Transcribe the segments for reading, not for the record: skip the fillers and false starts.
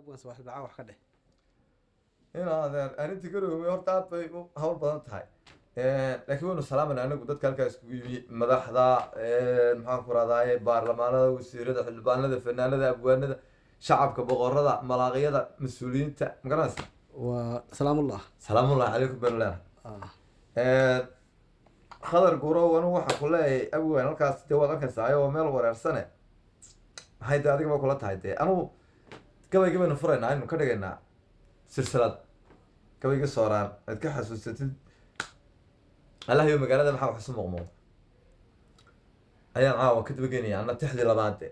abwaas wax dhaca wax ka dheh ina adeer arrintii garowe horta aad bay u hawl badan tahay laakiin waynu salaamayna anagu dadka halkaa iskugu yimi madaxda maxaan ku rahdaaye baarlamaanada wasiirada xildhibaanada fanaanada abwaanada shacabka boqorada malaaqiyada mas-uuliyiinta magaranaysa waa salaamullah salaamullahi calaykum banu leena khadar gurow anigu waxaan ku leeyahay abwaan halkaas dee waad arkaysaa ayagoo meel wareersane maxay dee adigaba kula tahay dee anigu gabayga baynu furaynaa aynu ka dhigaynaa silsilad gabayga sooraan aad ka xasuusatid allahayo magaalada maxaa wax isu muuqmuuq ayaan caawa ka dabageynaya ana tixdii labaade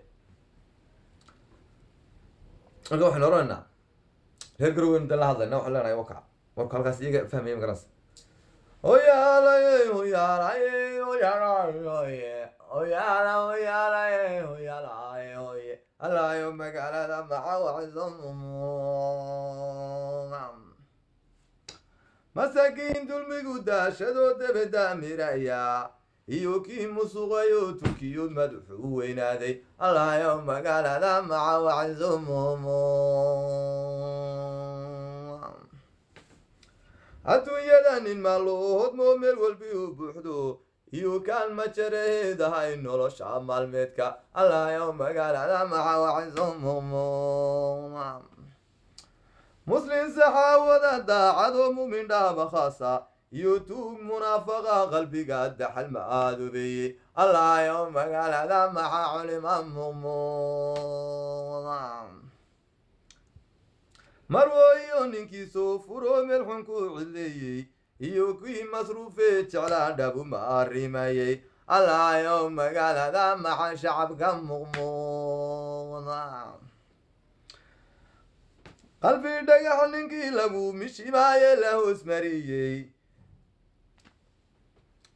marka waxaynu oranaynaa reer garoweynu dee la hadlayna waxaan leenahay wakac warku halkaas iyaga fahmaya magaranaysa hoyaalaye hoyaalaye hoyaalaye hoyaala hoyaalaye hoyaalaye hoye allahayo magaalada maxaa wax isu muuqmuuq masaakiin dulmigu daashadoo dabada miraya iyo kii musuqayo turkiyo madaxu u weynaaday allahayo magaalada maca waxsumumo adduunyada nin maaloohodmo meel walbi u buuxdo iyo kaan ma jaraheedahay nolosha maalmeedka allahayo magaalada maca waxsumumo muslim saxaawada daacado mumin dhaaba khaasa iyo tuug munaafaqa qalbiga daxal ma aadobeeye allahayo magaalada maca culima mumuuda marwoyo ninkii soo furo meel xun ku cileeyey iyo kii masruufee jeclaa dhabu ma arrimayey allahayo magaalada maca shacabka muqmuuda qalbi dhagax ninkii lagu mishimaaye la hoos mariyey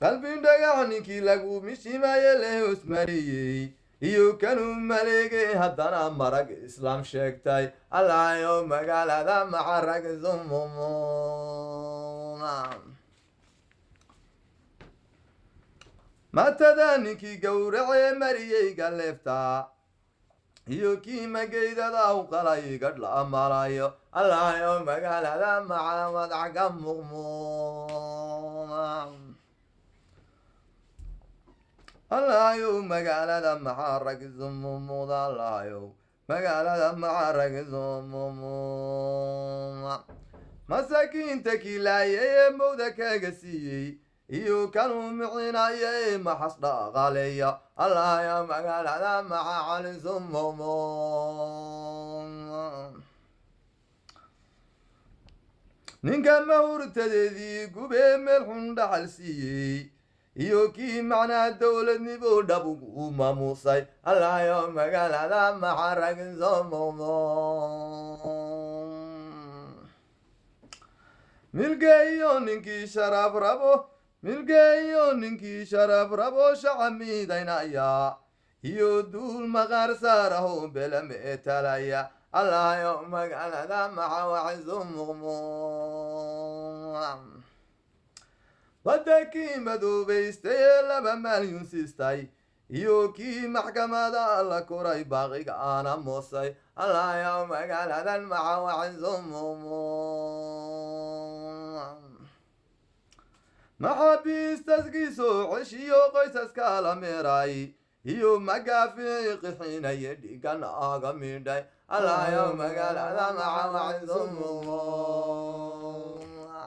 qalbi dhagax ninkii lagu mishimaaye la hoos mariyey iyo kanuu maleegay haddana marag islaam sheegtay allahayo magaalada maca rag sumumuuna matada ninkii gowracee mariyey galeefta iyo kii mageydada u qalay gadh la amalayo allahayo magaalada maca madaxka muqmuuda allahayo magaalada maca rag sumumuda allahayo magaalada maca rag sumumuda masaakiinta kilaayee mowda kaga siiyey iyo kanuu micinaye maxas dhaqaaleeya allahayo magaalada maca cali sumumo ninka mahurtadeedii gubee meel xun dhaxal siiyey iyo kii macnaa dowladnimu dhab u maamuusay allahayo magaalada maca rag sumumo milgeeyo ninkii sharaaf rabo milgeeyo ninkii sharaf rabo shacab miidaynaya iyo duul maqaar saaraho bela meetalaya allahayo magaalada maca waxsu muqmuuda badda kii madoobaystayee laba maalyun siistay iyo kii maxkamada la koray baaqiga aana moosay allahayo magaaladan maca waxsu muqmuuda maxaabiistaskiisoo ceshiyo qoysaska la meeray iyo magaafici qixinaye dhigan aga midhay allahayo magaalada maca waxsu muqmuuda